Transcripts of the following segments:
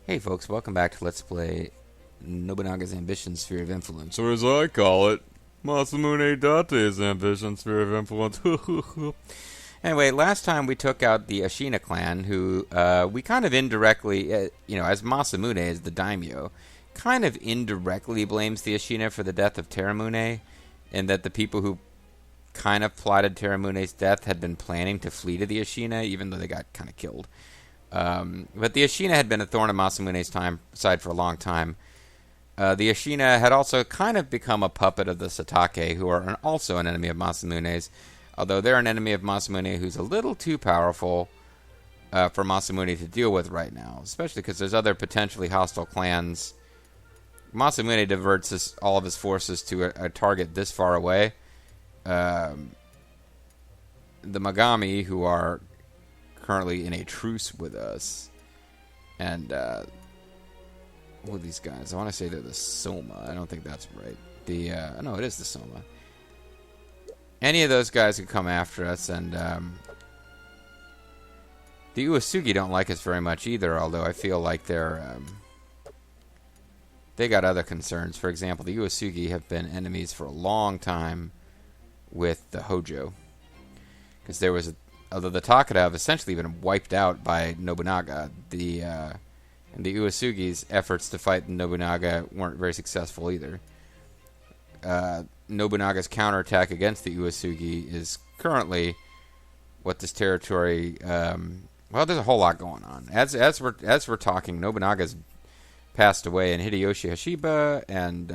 Hey folks, welcome back to Let's Play Nobunaga's Ambition Sphere of Influence, or as I call it, Masamune Date's Ambition Sphere of Influence. Anyway, last time we took out the Ashina clan, who we kind of indirectly, as Masamune is the daimyo, kind of indirectly blames the Ashina for the death of Teramune, and that the people who kind of plotted Teramune's death had been planning to flee to the Ashina, even though they got kind of killed. But the Ashina had been a thorn in Masamune's side for a long time. The Ashina had also kind of become a puppet of the Satake, who are also an enemy of Masamune's, although they're an enemy of Masamune who's a little too powerful for Masamune to deal with right now, especially because there's other potentially hostile clans. Masamune diverts all of his forces to a target this far away. The Magami, who are currently in a truce with us, and what are these guys? I want to say they're the Soma. I don't think that's right. No, it is the Soma. Any of those guys could come after us, and the Uesugi don't like us very much either, although I feel like they got other concerns. For example, the Uesugi have been enemies for a long time with the Hojo, because there was although the Takeda have essentially been wiped out by Nobunaga, and the Uesugi's efforts to fight Nobunaga weren't very successful either. Nobunaga's counterattack against the Uesugi is currently what this territory. Well, there's a whole lot going on. As we're talking, Nobunaga's passed away, and Hideyoshi Hashiba, and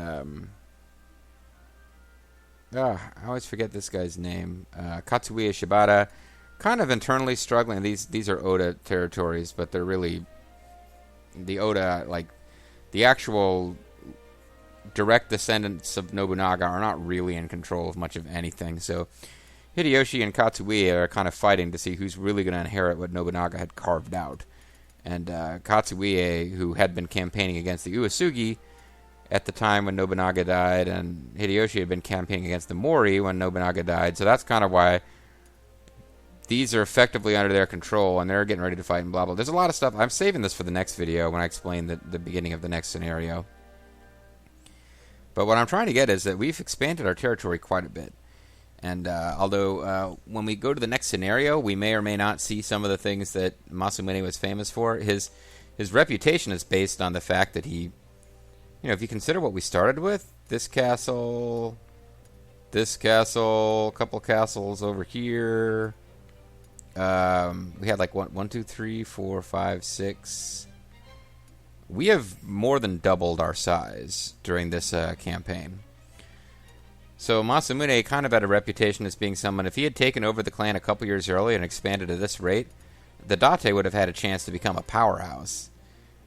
I always forget this guy's name. Katsuie Shibata, kind of internally struggling. These are Oda territories, but they're really the Oda, like the actual direct descendants of Nobunaga, are not really in control of much of anything. So Hideyoshi and Katsuie are kind of fighting to see who's really going to inherit what Nobunaga had carved out. And Katsuie, who had been campaigning against the Uesugi at the time when Nobunaga died, and Hideyoshi had been campaigning against the Mori when Nobunaga died. So that's kind of why these are effectively under their control, and they're getting ready to fight and blah, blah. There's a lot of stuff. I'm saving this for the next video when I explain the beginning of the next scenario. But what I'm trying to get is that we've expanded our territory quite a bit. And although when we go to the next scenario, we may or may not see some of the things that Masamune was famous for, his reputation is based on the fact that he, if you consider what we started with, this castle, a couple castles over here. We had like 1, 2, 3, 4, 5, 6. We have more than doubled our size during this campaign. So Masamune kind of had a reputation as being someone, if he had taken over the clan a couple years earlier and expanded at this rate, the Date would have had a chance to become a powerhouse.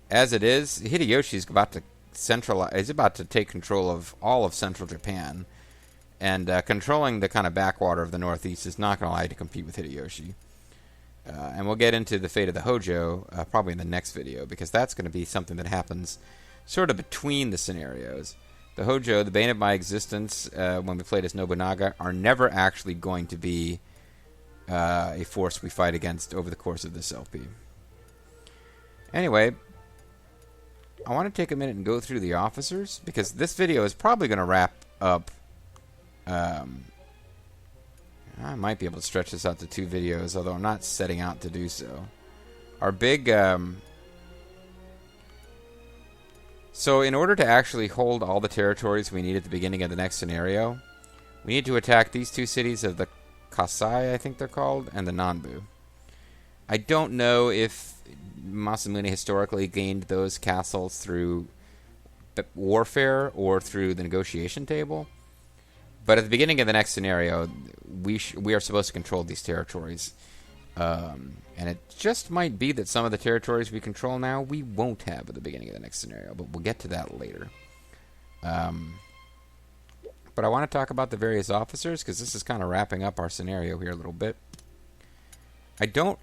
As it is, Hideyoshi's about to centralize. He's about to take control of all of central Japan, and controlling the kind of backwater of the northeast is not going to allow you to compete with Hideyoshi. And we'll get into the fate of the Hojo probably in the next video, because that's going to be something that happens sort of between the scenarios. The Hojo, the bane of my existence when we played as Nobunaga, are never actually going to be a force we fight against over the course of this LP. Anyway, I want to take a minute and go through the officers, because this video is probably going to wrap up. I might be able to stretch this out to 2 videos, although I'm not setting out to do so. Our big... So in order to actually hold all the territories we need at the beginning of the next scenario, we need to attack these 2 cities of the Kasai, I think they're called, and the Nanbu. I don't know if Masamune historically gained those castles through warfare or through the negotiation table. But at the beginning of the next scenario, we are supposed to control these territories. And it just might be that some of the territories we control now, we won't have at the beginning of the next scenario. But we'll get to that later. But I want to talk about the various officers, because this is kind of wrapping up our scenario here a little bit. I don't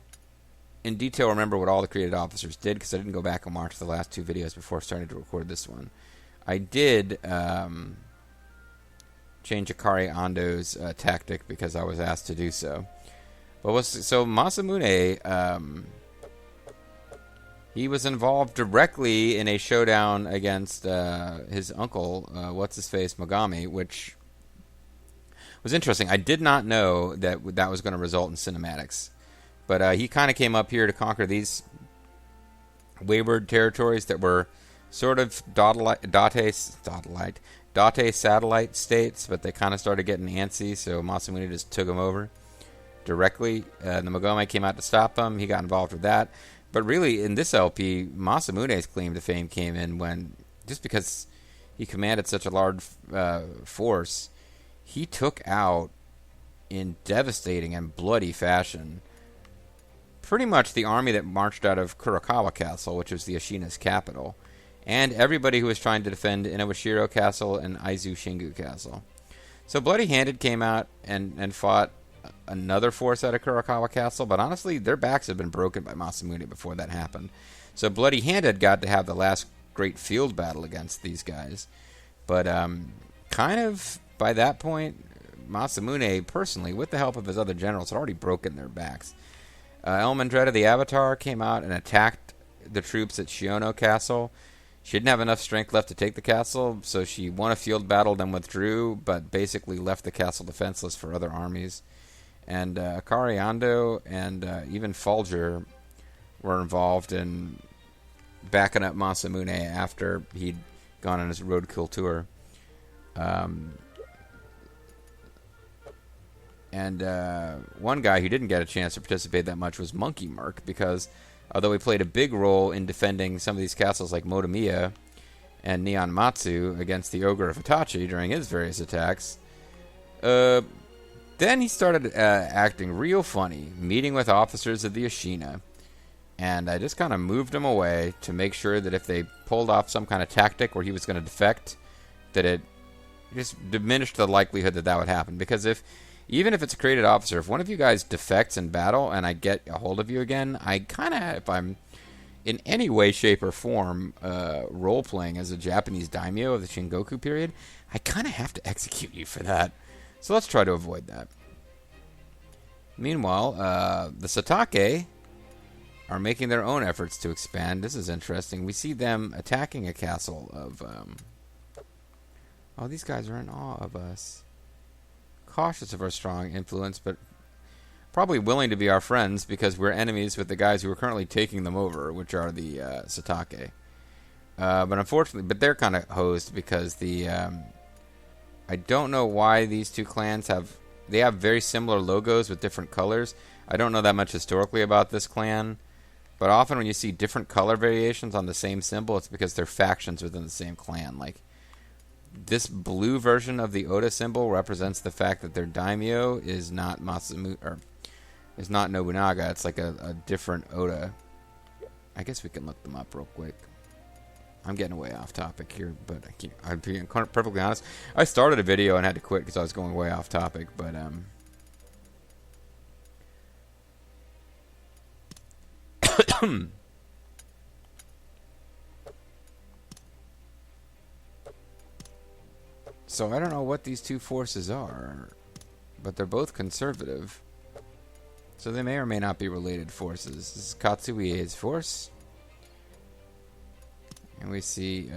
in detail remember what all the created officers did, because I didn't go back and watch the last 2 videos before starting to record this one. I did... change Akari Ando's tactic because I was asked to do so. But so Masamune, he was involved directly in a showdown against his uncle, what's-his-face, Mogami, which was interesting. I did not know that that was going to result in cinematics. But he kind of came up here to conquer these wayward territories that were sort of Date satellite states, but they kind of started getting antsy, so Masamune just took them over directly. The Mogami came out to stop him. He got involved with that. But really, in this LP, Masamune's claim to fame came in when, just because he commanded such a large force, he took out, in devastating and bloody fashion, pretty much the army that marched out of Kurokawa Castle, which was the Ashina's capital, and everybody who was trying to defend Inawashiro Castle and Aizu Shingu Castle. So Bloody Handed came out and fought another force out of Kurokawa Castle, but honestly, their backs had been broken by Masamune before that happened. So Bloody Handed got to have the last great field battle against these guys. But kind of by that point, Masamune, personally, with the help of his other generals, had already broken their backs. Elmandretta the Avatar came out and attacked the troops at Shiono Castle. She didn't have enough strength left to take the castle, so she won a field battle, then withdrew, but basically left the castle defenseless for other armies. And Akari Ando and even Fulger were involved in backing up Masamune after he'd gone on his roadkill tour. And one guy who didn't get a chance to participate that much was Monkey Merc, because although he played a big role in defending some of these castles like Motomiya and Nihon Matsu against the Ogre of Hitachi during his various attacks, then he started acting real funny, meeting with officers of the Ashina, and I just kind of moved him away to make sure that if they pulled off some kind of tactic where he was going to defect, that it just diminished the likelihood that that would happen. Because even if it's a created officer, if one of you guys defects in battle and I get a hold of you again, I kind of, if I'm in any way, shape, or form role-playing as a Japanese daimyo of the Shingoku period, I kind of have to execute you for that. So let's try to avoid that. Meanwhile, the Satake are making their own efforts to expand. This is interesting. We see them attacking a castle of... oh, these guys are in awe of us. Cautious of our strong influence, but probably willing to be our friends because we're enemies with the guys who are currently taking them over, which are the Satake. But unfortunately, they're kind of hosed because the... I don't know why these two clans have very similar logos with different colors. I don't know that much historically about this clan, but often when you see different color variations on the same symbol, it's because they're factions within the same clan. Like, this blue version of the Oda symbol represents the fact that their daimyo is not is not Nobunaga. It's like a different Oda. I guess we can look them up real quick. I'm getting way off topic here, but I'm being perfectly honest. I started a video and had to quit because I was going way off topic, but so I don't know what these two forces are, but they're both conservative. So they may or may not be related forces. This is Katsuie's force. And we see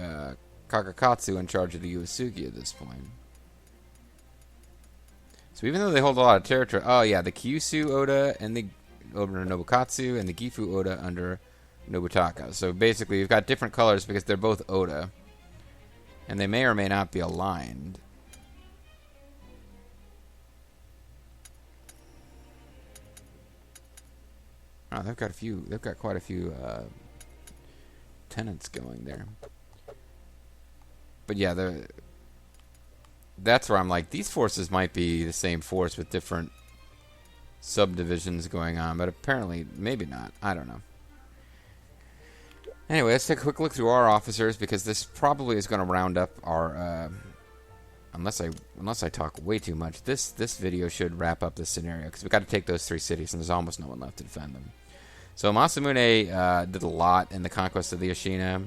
Kakakatsu in charge of the Uesugi at this point. So even though they hold a lot of territory... Oh, yeah, the Kyushu Oda and the under Nobukatsu and the Gifu Oda under Nobutaka. So basically, you've got different colors because they're both Oda. And they may or may not be aligned. Oh, they've got quite a few tenants going there. But yeah, that's where I'm like, these forces might be the same force with different subdivisions going on, but apparently maybe not. I don't know. Anyway, let's take a quick look through our officers, because this probably is going to round up our unless I talk way too much, this video should wrap up this scenario, because we've got to take those three cities and there's almost no one left to defend them. So Masamune did a lot in the conquest of the Ashina.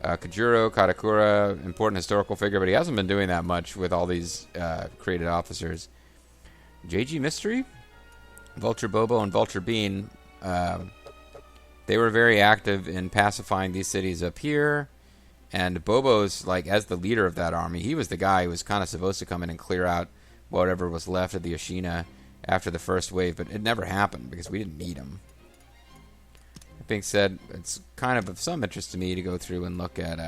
Kajuro, Katakura, important historical figure, but he hasn't been doing that much with all these created officers. JG Mystery, Vulture Bobo, and Vulture Bean, they were very active in pacifying these cities up here. And Bobo's, like, as the leader of that army, he was the guy who was kind of supposed to come in and clear out whatever was left of the Ashina after the first wave, but it never happened because we didn't need him. That being said, it's kind of some interest to me to go through and look at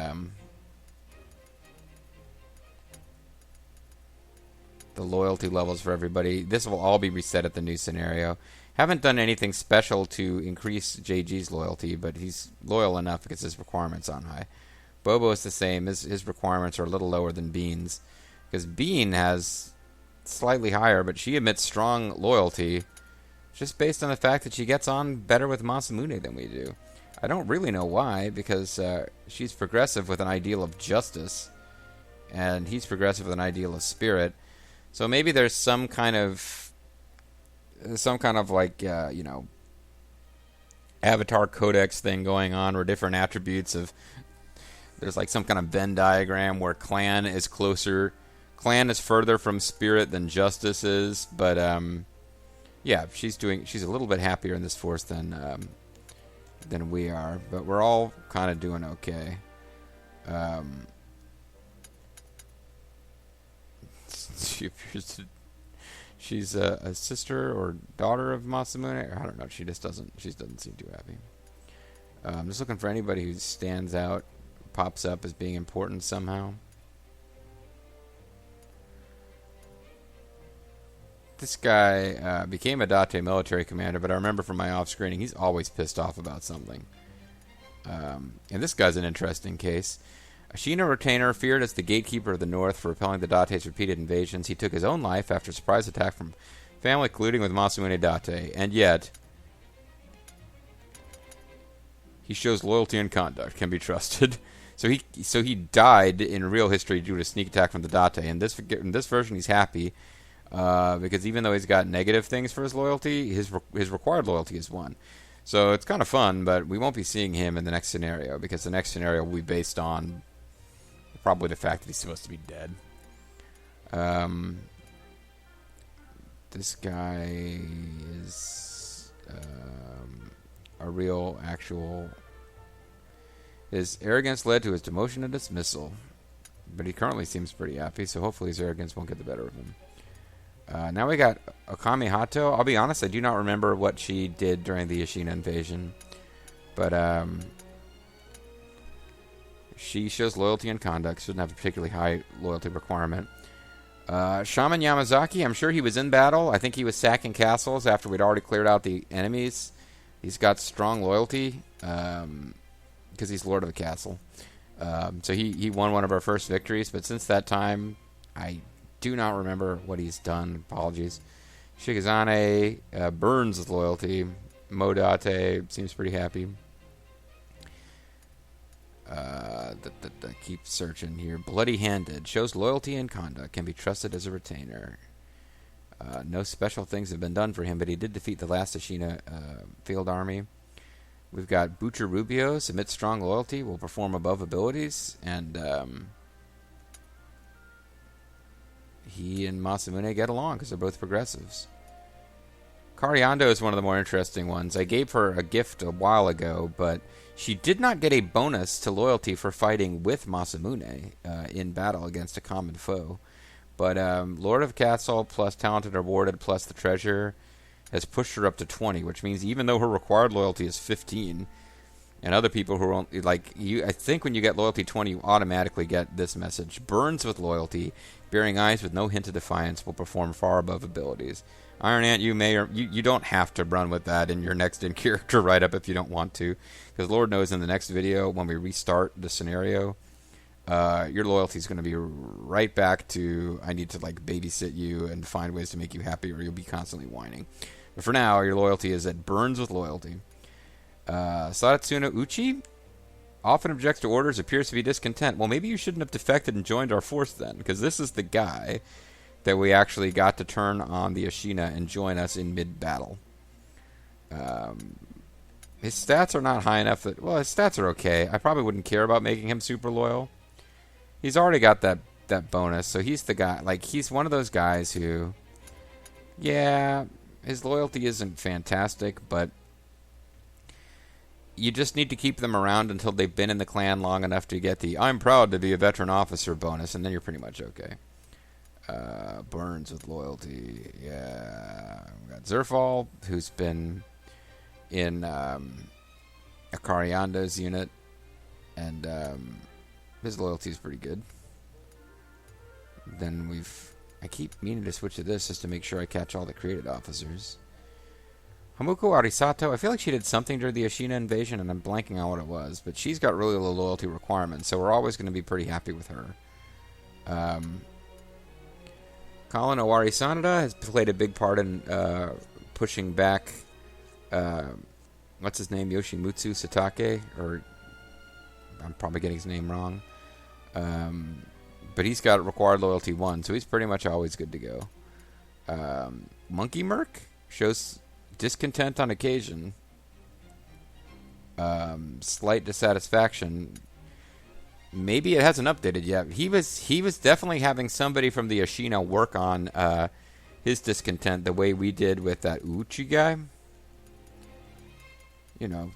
the loyalty levels for everybody. This will all be reset at the new scenario. Haven't done anything special to increase JG's loyalty, but he's loyal enough because his requirements aren't high. Bobo is the same. His requirements are a little lower than Bean's, because Bean has slightly higher, but she emits strong loyalty just based on the fact that she gets on better with Masamune than we do. I don't really know why, because she's progressive with an ideal of justice, and he's progressive with an ideal of spirit. So maybe there's some kind of like Avatar Codex thing going on, where different attributes of, there's like some kind of Venn diagram where clan is further from spirit than justice is, but yeah, she's a little bit happier in this force than we are, but we're all kind of doing okay. She appears to, she's a sister or daughter of Masamune. I don't know. She doesn't seem too happy. I'm just looking for anybody who stands out, pops up as being important somehow. This guy became a Date military commander, but I remember from my off-screening, he's always pissed off about something. And this guy's an interesting case. Ashina retainer, feared as the gatekeeper of the north for repelling the Date's repeated invasions, he took his own life after a surprise attack from family colluding with Masamune Date, and yet he shows loyalty and conduct, can be trusted. So he died in real history due to a sneak attack from the Date. In this version, he's happy because even though he's got negative things for his loyalty, his required loyalty is 1. So it's kind of fun, but we won't be seeing him in the next scenario because the next scenario will be based on probably the fact that he's supposed to be dead. This guy is a real, actual... His arrogance led to his demotion and dismissal, but he currently seems pretty happy, so hopefully his arrogance won't get the better of him. Now we got Okami Hato. I'll be honest, I do not remember what she did during the Ashina invasion, but she shows loyalty and conduct. She doesn't have a particularly high loyalty requirement. Shaman Yamazaki, I'm sure he was in battle. I think he was sacking castles after we'd already cleared out the enemies. He's got strong loyalty because he's lord of the castle. So he won one of our first victories, but since that time, I do not remember what he's done. Apologies. Shigazane burns with loyalty. Modate seems pretty happy. Keep searching here. Bloody-handed shows loyalty and conduct. Can be trusted as a retainer. No special things have been done for him, but he did defeat the last Ashina field army. We've got Butcher Rubio. Submit strong loyalty. Will perform above abilities. And he and Masamune get along because they're both progressives. Kariando is one of the more interesting ones. I gave her a gift a while ago, but she did not get a bonus to loyalty for fighting with Masamune in battle against a common foe. But Lord of Castle plus Talented Rewarded plus the treasure has pushed her up to 20, which means even though her required loyalty is 15, and other people who are like you, I think when you get loyalty 20, you automatically get this message: burns with loyalty, bearing eyes with no hint of defiance, will perform far above abilities. Iron Ant, you may or you don't have to run with that in your next in character write-up if you don't want to, because Lord knows in the next video when we restart the scenario, your loyalty is going to be right back to I need to like babysit you and find ways to make you happy, or you'll be constantly whining. But for now, your loyalty is at burns with loyalty. Sadatsuna Uchi often objects to orders, appears to be discontent. Well, maybe you shouldn't have defected and joined our force then, because this is the guy that we actually got to turn on the Ashina and join us in mid-battle. His stats are not high enough that... Well, his stats are okay. I probably wouldn't care about making him super loyal. He's already got that bonus, so he's the guy... Like, he's one of those guys who... Yeah, his loyalty isn't fantastic, but... you just need to keep them around until they've been in the clan long enough to get the "I'm proud to be a veteran officer" bonus, and then you're pretty much okay. Burns with loyalty. Yeah. We got Zerfall, who's been in Akariando's unit, and his loyalty is pretty good. Then I keep meaning to switch to this just to make sure I catch all the created officers. Hamuko Arisato, I feel like she did something during the Ashina invasion, and I'm blanking on what it was, but she's got really low loyalty requirements, so we're always going to be pretty happy with her. Colin Owari Sanada has played a big part in pushing back, what's his name, Yoshimutsu Satake, or I'm probably getting his name wrong. But he's got required loyalty 1, so he's pretty much always good to go. Monkey Merc shows discontent on occasion. Slight dissatisfaction. Maybe it hasn't updated yet. He was definitely having somebody from the Ashina work on his discontent the way we did with that Uchi guy. You know,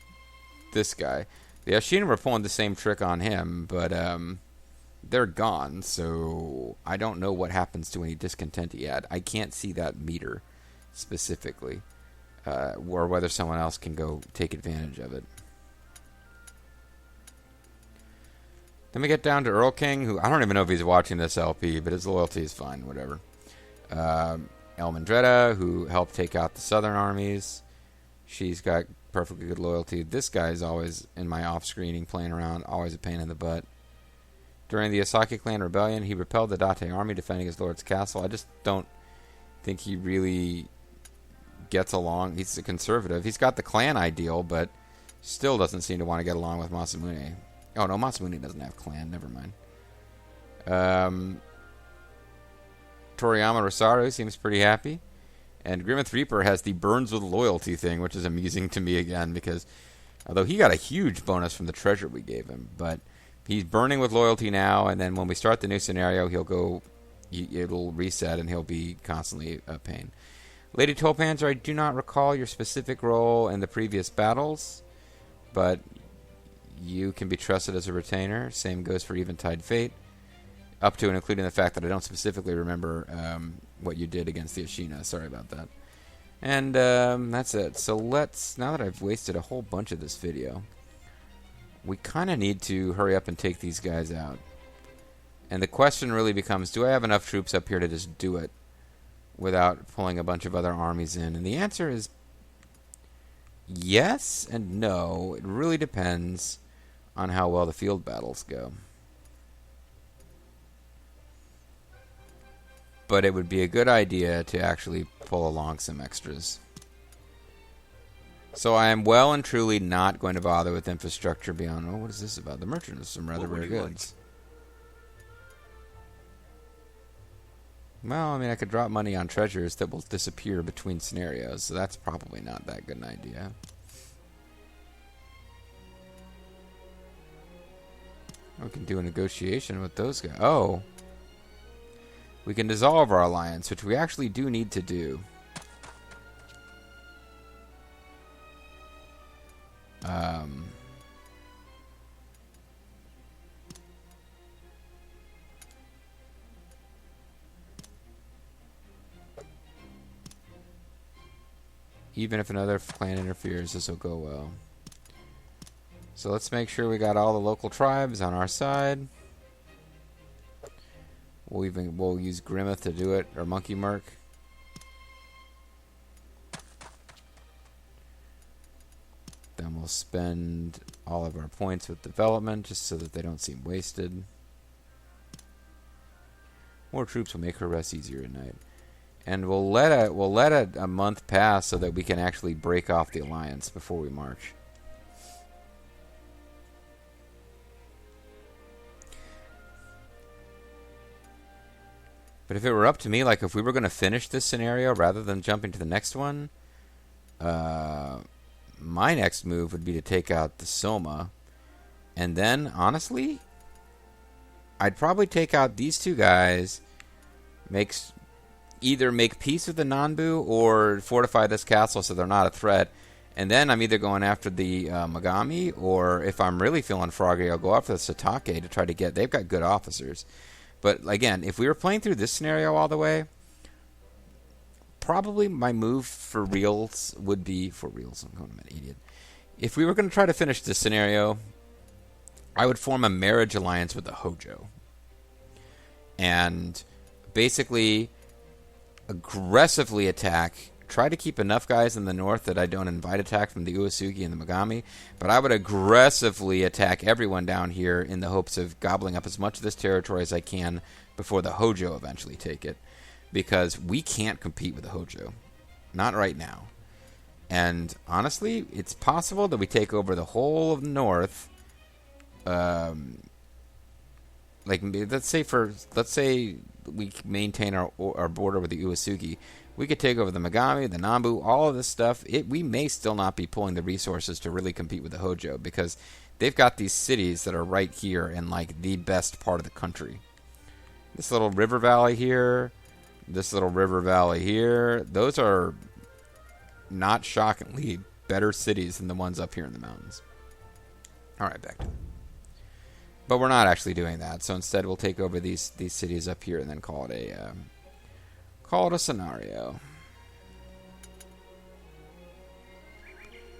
this guy. The Ashina were pulling the same trick on him, but they're gone, so I don't know what happens to any discontent he had. I can't see that meter specifically, or whether someone else can go take advantage of it. Then we get down to Earl King, who I don't even know if he's watching this LP, but his loyalty is fine, whatever. Elmandretta, who helped take out the southern armies. She's got perfectly good loyalty. This guy is always in my off-screening, playing around, always a pain in the butt. During the Asaki clan rebellion, he repelled the Date army defending his lord's castle. I just don't think he really gets along. He's a conservative. He's got the clan ideal, but still doesn't seem to want to get along with Masamune. Oh, no, Masamune doesn't have clan. Never mind. Toriyama Rosaru seems pretty happy. And Grimmeth Reaper has the burns with loyalty thing, which is amusing to me again, because although he got a huge bonus from the treasure we gave him, but he's burning with loyalty now, and then when we start the new scenario, it'll reset, and he'll be constantly a pain. Lady Tolpanzer, I do not recall your specific role in the previous battles, but you can be trusted as a retainer. Same goes for Eventide Fate, up to and including the fact that I don't specifically remember what you did against the Ashina. Sorry about that. And that's it. So now that I've wasted a whole bunch of this video, we kind of need to hurry up and take these guys out. And the question really becomes, do I have enough troops up here to just do it without pulling a bunch of other armies in? And the answer is yes and no. It really depends on how well the field battles go. But it would be a good idea to actually pull along some extras. So I am well and truly not going to bother with infrastructure beyond... Oh, what is this about? The merchant of some rather rare goods. Well, I mean, I could drop money on treasures that will disappear between scenarios, so that's probably not that good an idea. We can do a negotiation with those guys. Oh! We can dissolve our alliance, which we actually do need to do. Even if another clan interferes, this will go well. So let's make sure we got all the local tribes on our side. We'll use Grimmeth to do it, or Monkey Merc. Then we'll spend all of our points with development, just so that they don't seem wasted. More troops will make her rest easier at night. And we'll let a month pass so that we can actually break off the alliance before we march. But if it were up to me, like if we were going to finish this scenario rather than jumping to the next one, my next move would be to take out the Soma. And then, honestly, I'd probably take out these two guys, either make peace with the Nanbu or fortify this castle so they're not a threat, And then I'm either going after the Megami, or if I'm really feeling froggy, I'll go after the Satake to try to get... They've got good officers. But again, if we were playing through this scenario all the way, probably my move for reals would be... For reals, I'm going to be an idiot. If we were going to try to finish this scenario, I would form a marriage alliance with the Hojo. And basically aggressively attack... Try to keep enough guys in the north that I don't invite attack from the Uesugi and the Megami, but I would aggressively attack everyone down here in the hopes of gobbling up as much of this territory as I can before the Hojo eventually take it, because we can't compete with the Hojo. Not right now. And honestly, it's possible that we take over the whole of the north. Let's say we maintain our border with the Uesugi. We could take over the Megami, the Nambu, all of this stuff. We may still not be pulling the resources to really compete with the Hojo, because they've got these cities that are right here in like the best part of the country. This little river valley here, this little river valley here, those are not shockingly better cities than the ones up here in the mountains. All right, back to it. But we're not actually doing that, so instead we'll take over these cities up here and then call it a scenario.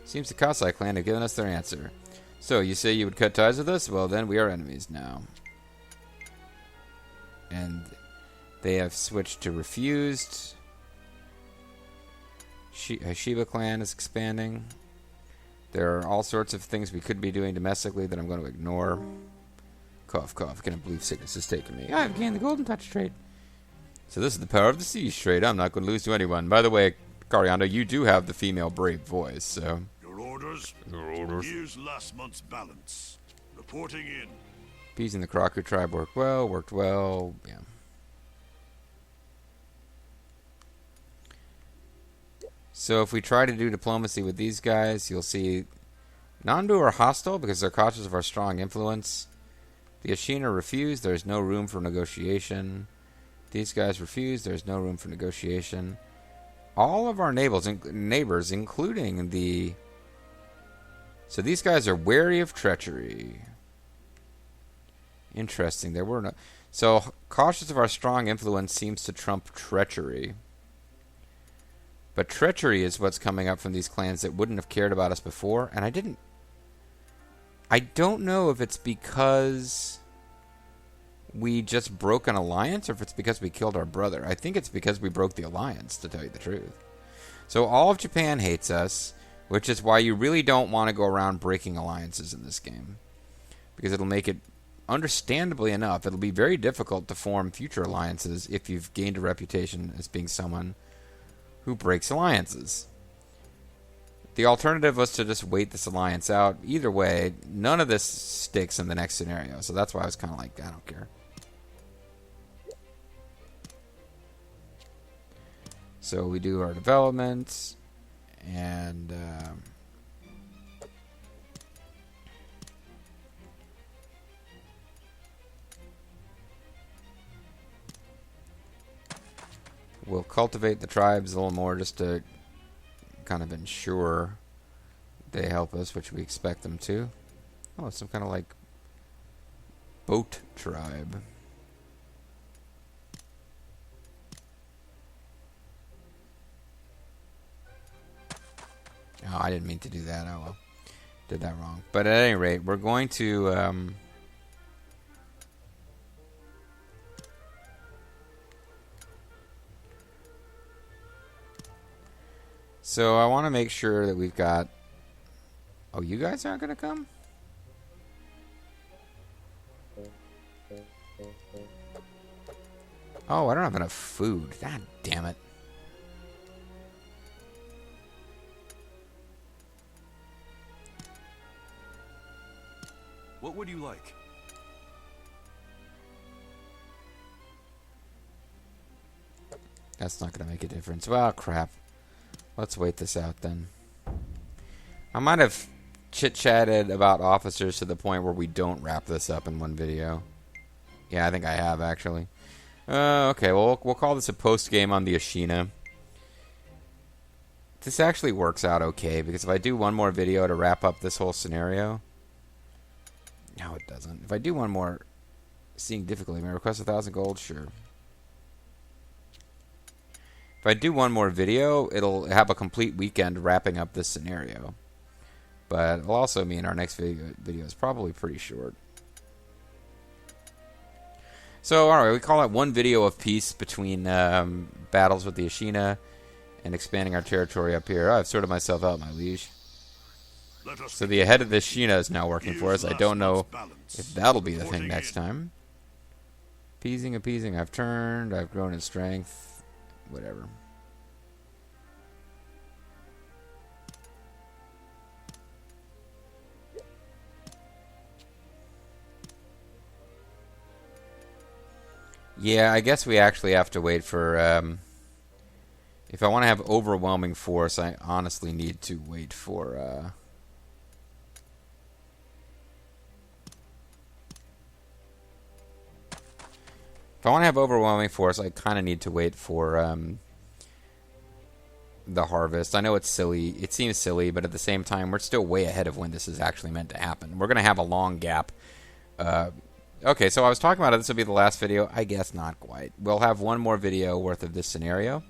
Seems the Kasai clan have given us their answer. So, you say you would cut ties with us? Well, then we are enemies now. And they have switched to refused. Shiba clan is expanding. There are all sorts of things we could be doing domestically that I'm going to ignore. Cough, cough. Can't believe sickness has taken me. I've gained the golden touch trait. So this is the power of the siege trait. I'm not going to lose to anyone. By the way, Cariando, you do have the female brave voice, so... Your orders? Your orders. Here's last month's balance. Reporting in. Appeasing the Crocker tribe worked well. Yeah. So if we try to do diplomacy with these guys, you'll see Nandu are hostile because they're cautious of our strong influence. The Ashina refuse. There's no room for negotiation. These guys refuse. There's no room for negotiation. All of our neighbors, including the... So these guys are wary of treachery. Interesting. There were no... So, cautious of our strong influence seems to trump treachery. But treachery is what's coming up from these clans that wouldn't have cared about us before. And I don't know if it's because we just broke an alliance or if it's because we killed our brother. I think it's because we broke the alliance, to tell you the truth. So all of Japan hates us, which is why you really don't want to go around breaking alliances in this game. Because it'll make it, understandably enough, it'll be very difficult to form future alliances if you've gained a reputation as being someone who breaks alliances. The alternative was to just wait this alliance out. Either way, none of this sticks in the next scenario. So that's why I was kind of like, I don't care. So we do our development, and we'll cultivate the tribes a little more just to kind of ensure they help us, which we expect them to. Oh, it's some kind of like boat tribe. Oh, I didn't mean to do that. Oh, well. Did that wrong. But at any rate, we're going to... So I want to make sure that we've got... Oh, you guys aren't going to come? Oh, I don't have enough food. God damn it. What would you like? That's not going to make a difference. Well, crap. Let's wait this out then. I might have chit-chatted about officers to the point where we don't wrap this up in one video. Yeah, I think I have, actually. Okay, well, we'll call this a post-game on the Ashina. this actually works out okay, because if I do one more video to wrap up this whole scenario... No, it doesn't. If I do one more... Seeing difficulty, may I request 1,000 gold? Sure. If I do one more video, it'll have a complete weekend wrapping up this scenario. But it'll also mean our next video is probably pretty short. So, alright, we call it one video of peace between battles with the Ashina and expanding our territory up here. I've sorted myself out, my liege. So the head of the Ashina is now working for us. I don't know if that'll be the thing next time. Appeasing. I've turned. I've grown in strength. Whatever. Yeah, I guess we actually have to wait for... if I want to have overwhelming force, I honestly need to wait for... If I want to have overwhelming force, I kind of need to wait for the harvest. I know it's silly. It seems silly, but at the same time, we're still way ahead of when this is actually meant to happen. We're going to have a long gap. Okay, so I was talking about it. This will be the last video. I guess not quite. We'll have one more video worth of this scenario.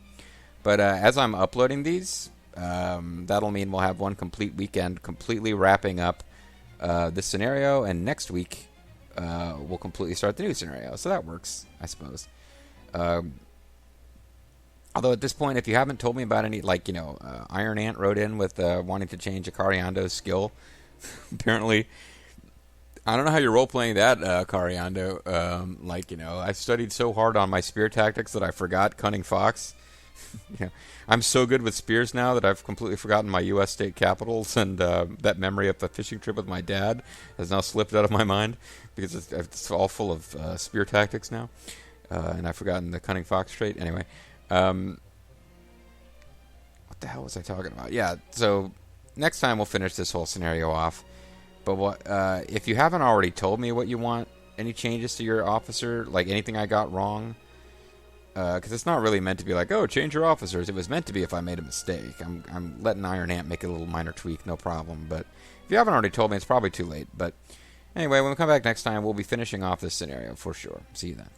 But as I'm uploading these, that'll mean we'll have one complete weekend completely wrapping up this scenario. And next week, we'll completely start the new scenario. So that works, I suppose. Although at this point, if you haven't told me about any, like, Iron Ant wrote in with wanting to change Akariando's skill. Apparently, I don't know how you're role-playing that, Akariando. I studied so hard on my spear tactics that I forgot Cunning Fox. I'm so good with spears now that I've completely forgotten my U.S. state capitals, and that memory of the fishing trip with my dad has now slipped out of my mind because it's all full of spear tactics now, and I've forgotten the Cunning Fox trait. Anyway, what the hell was I talking about? Yeah, so next time we'll finish this whole scenario off. But if you haven't already told me what you want, any changes to your officer, like anything I got wrong, because it's not really meant to be like, oh, change your officers. It was meant to be if I made a mistake. I'm letting Iron Ant make a little minor tweak, no problem. But if you haven't already told me, it's probably too late. But anyway, when we come back next time, we'll be finishing off this scenario for sure. See you then.